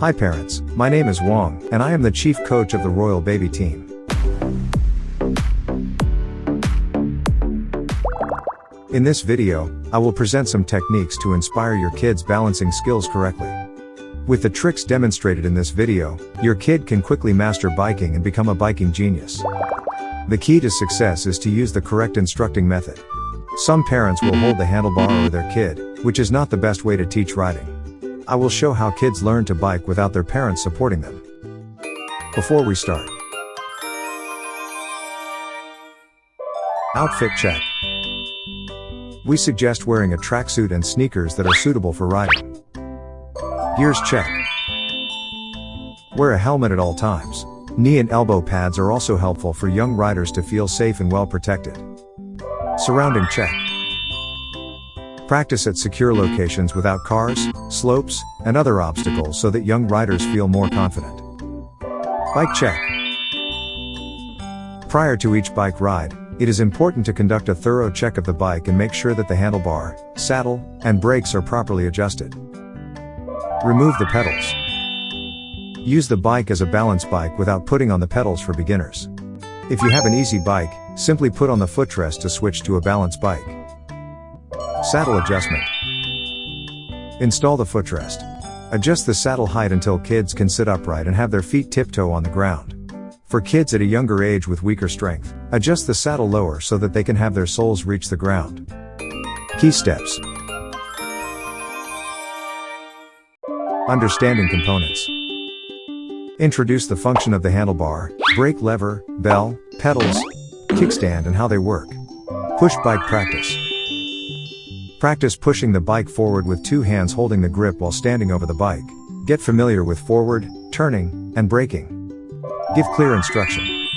Hi parents, my name is Wong, and I am the chief coach of the RoyalBaby team. In this video, I will present some techniques to inspire your kids' balancing skills correctly. With the tricks demonstrated in this video, your kid can quickly master biking and become a biking genius. The key to success is to use the correct instructing method. Some parents will hold the handlebar over their kid, which is not the best way to teach riding. I will show how kids learn to bike without their parents supporting them. Before we start, outfit check. We suggest wearing a tracksuit and sneakers that are suitable for riding. Gears check. Wear a helmet at all times. Knee and elbow pads are also helpful for young riders to feel safe and well protected. Surrounding check. Practice at secure locations without cars, slopes, and other obstacles so that young riders feel more confident. Bike check. Prior to each bike ride, it is important to conduct a thorough check of the bike and make sure that the handlebar, saddle, and brakes are properly adjusted. Remove the pedals. Use the bike as a balance bike without putting on the pedals for beginners. If you have an easy bike, simply put on the footrest to switch to a balance bike. Saddle adjustment. Install the footrest. Adjust the saddle height until kids can sit upright and have their feet tiptoe on the ground. For kids at a younger age with weaker strength, adjust the saddle lower so that they can have their soles reach the ground. Key steps. Understanding components. Introduce the function of the handlebar, brake lever, bell, pedals, kickstand and how they work. Push bike practice. Practice pushing the bike forward with two hands holding the grip while standing over the bike. Get familiar with forward, turning, and braking. Give clear instruction.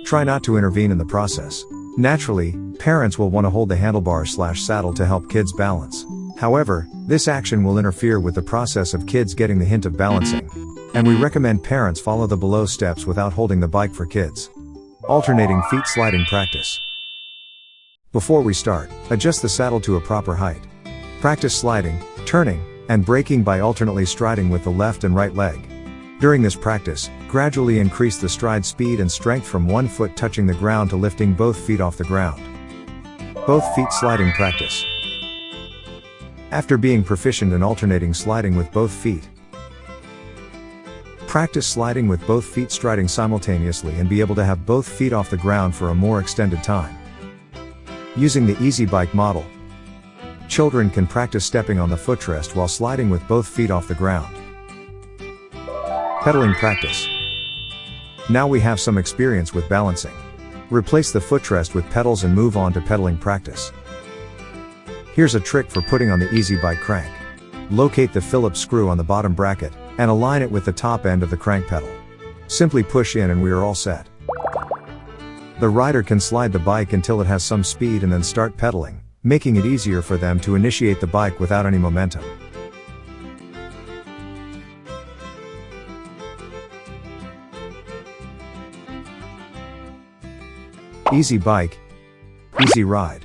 Try not to intervene in the process. Naturally, parents will want to hold the handlebar/saddle to help kids balance. However, this action will interfere with the process of kids getting the hint of balancing. And we recommend parents follow the below steps without holding the bike for kids. Alternating feet sliding practice. Before we start, adjust the saddle to a proper height. Practice sliding, turning, and braking by alternately striding with the left and right leg. During this practice, gradually increase the stride speed and strength from one foot touching the ground to lifting both feet off the ground. Both feet sliding practice. After being proficient in alternating sliding with both feet, practice sliding with both feet striding simultaneously and be able to have both feet off the ground for a more extended time. Using the Easy Bike model, children can practice stepping on the footrest while sliding with both feet off the ground. Pedaling practice. Now we have some experience with balancing. Replace the footrest with pedals and move on to pedaling practice. Here's a trick for putting on the Easy Bike crank. Locate the Phillips screw on the bottom bracket, and align it with the top end of the crank pedal. Simply push in and we are all set. The rider can slide the bike until it has some speed and then start pedaling, making it easier for them to initiate the bike without any momentum. Easy bike, easy ride.